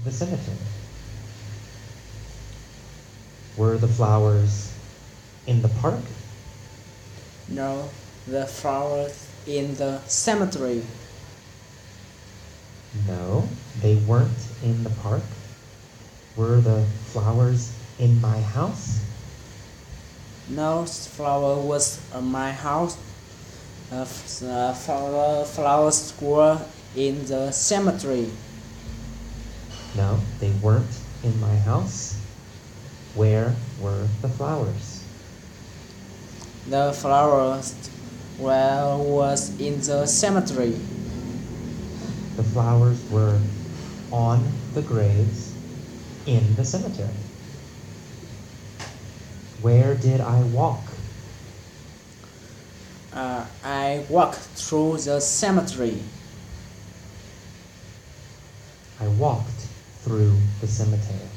the cemetery? Were the flowers in the park? No, the flowers in the cemetery. No, they weren't in the park. Were the flowers in my house? No flower was in my house. Flowers were in the cemetery. No, they weren't in my house. Where were the flowers? The flowers was in the cemetery. The flowers were on the graves in the cemetery. Where did I walk? I walked through the cemetery. I walked through the cemetery.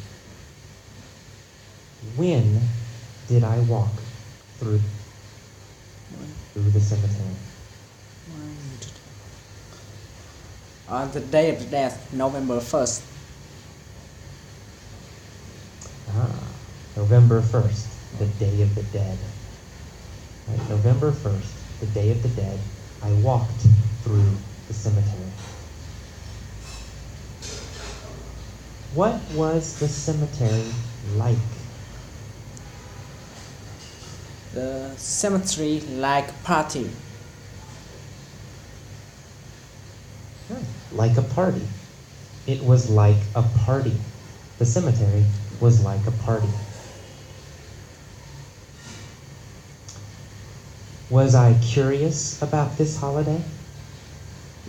When did I walk through the cemetery? On the day of the death, November 1st. November 1st, the Day of the Dead. Right, November 1st, the Day of the Dead, I walked through the cemetery. What was the cemetery like? The cemetery like party. Like a party. It was like a party. The cemetery was like a party. Was I curious about this holiday?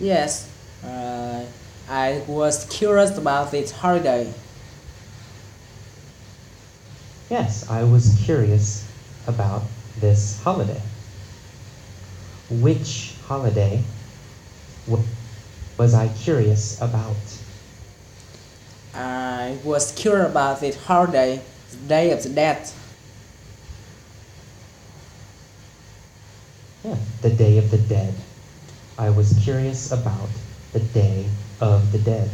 Yes, I was curious about this holiday. Yes, I was curious about this holiday. Which holiday was I curious about? I was curious about this holiday, the Day of the Dead. Yeah, the Day of the Dead. I was curious about the Day of the Dead.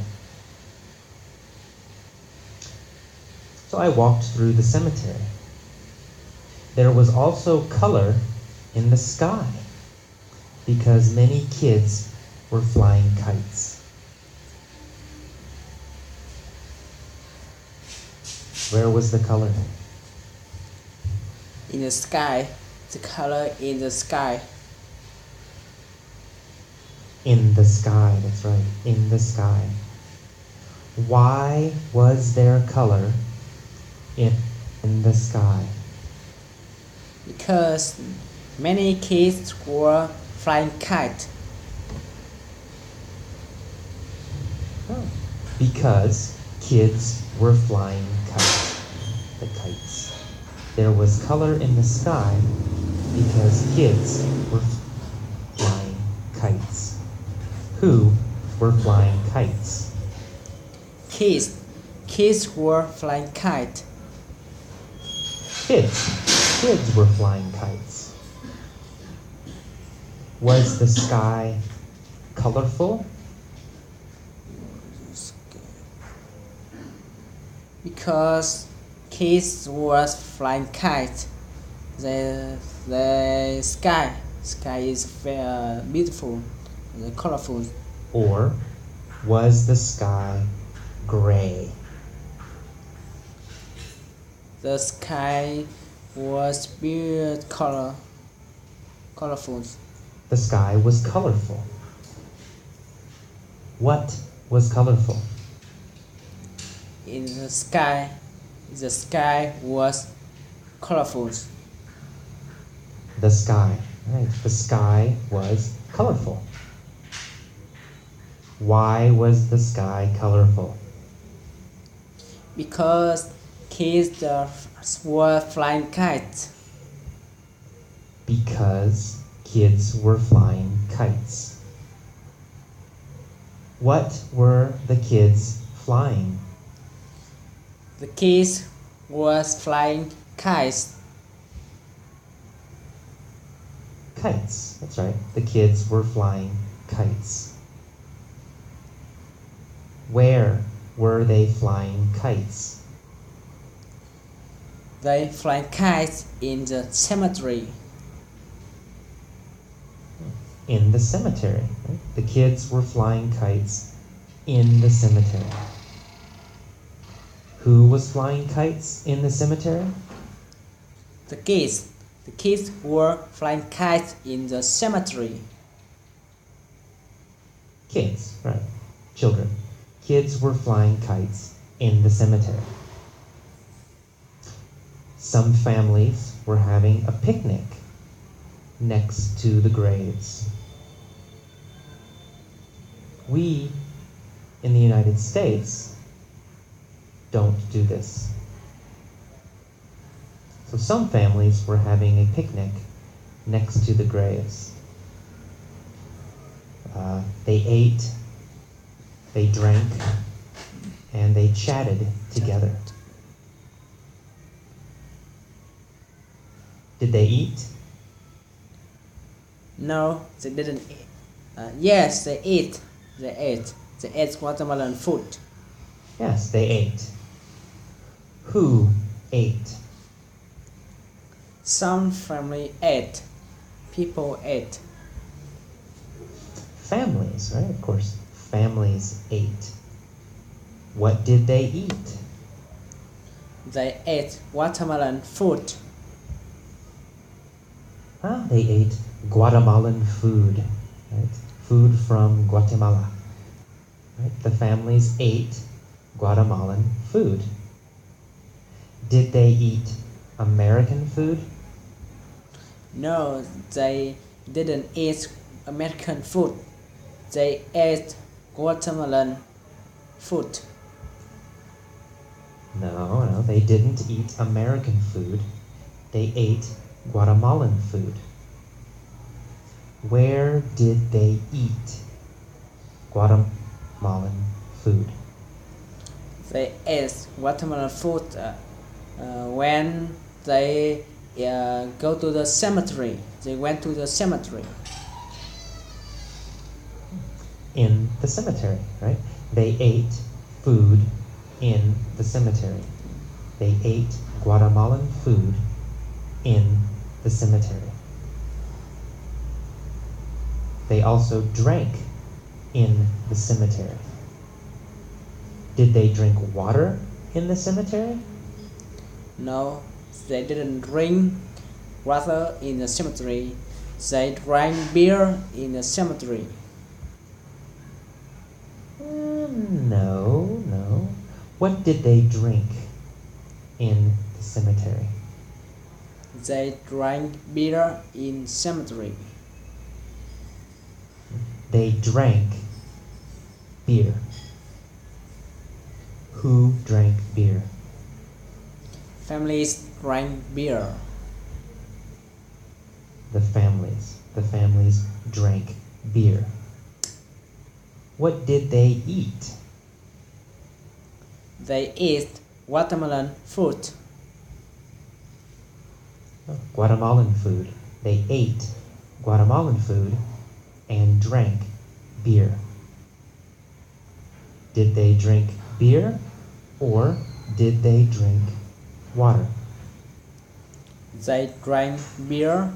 So I walked through the cemetery. There was also color in the sky because many kids were flying kites. Where was the color? In the sky, the color in the sky. In the sky, that's right, in the sky. Why was there color in the sky? Because many kids were flying kite. Because kids were flying the kites. There was color in the sky because kids were flying kites. Who were flying kites? Kids were flying kite. Kids were flying kites. Was the sky colorful? Because kids was flying kite. The sky is very beautiful, colorful. Or was the sky gray? The sky was colorful. The sky was colorful. What was colorful? In the sky was colorful. The sky, right? The sky was colorful. Why was the sky colorful? Because kids were flying kites. Because kids were flying kites. What were the kids flying? The kids was flying kites. Kites, that's right. The kids were flying kites. Where were they flying kites? They fly kites in the cemetery. In the cemetery. Right? The kids were flying kites in the cemetery. Who was flying kites in the cemetery? The kids. The kids were flying kites in the cemetery. Kids, right? Children. Kids were flying kites in the cemetery. Some families were having a picnic next to the graves. We, in the United States, don't do this. So some families were having a picnic next to the graves. They ate, they drank, and they chatted together. Did they eat? No, they didn't eat. Yes, they ate. They ate. They ate watermelon food. Yes, they ate. Who ate? Some family ate. People ate. Families, right? Of course, families ate. What did they eat? They ate watermelon food. They ate Guatemalan food, right? Food from Guatemala. Right? The families ate Guatemalan food. Did they eat American food? No, they didn't eat American food. They ate Guatemalan food. No, they didn't eat American food. They ate Guatemalan food. Where did they eat Guatemalan food? They ate Guatemalan food when they go to the cemetery. They went to the cemetery. In the cemetery, right? They ate food in the cemetery. They ate Guatemalan food in the cemetery. They also drank in the cemetery. Did they drink water in the cemetery? No, they didn't drink water in the cemetery. They drank beer in the cemetery. No. What did they drink in the cemetery? They drank beer in cemetery. They drank beer. Who drank beer? Families drank beer. The families drank beer. What did they eat? They ate watermelon food. Guatemalan food. They ate Guatemalan food and drank beer. Did they drink beer or did they drink water? They drank beer.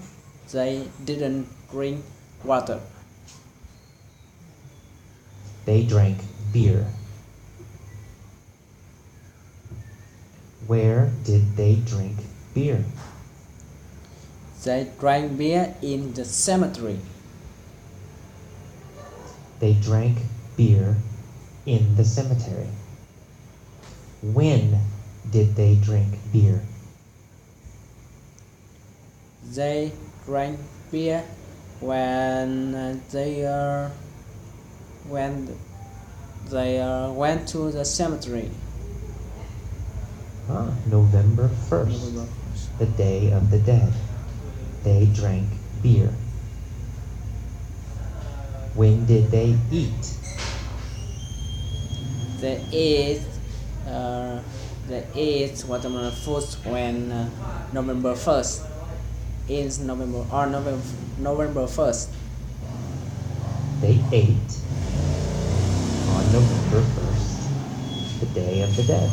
They didn't drink water. They drank beer. Where did they drink beer? They drank beer in the cemetery. They drank beer in the cemetery. When did they drink beer? They drank beer when they went to the cemetery. November 1st, the Day of the Dead. They drank beer. When did they eat? They ate watermelon food when November 1st. November 1st. They ate on November 1st. the Day of the Dead.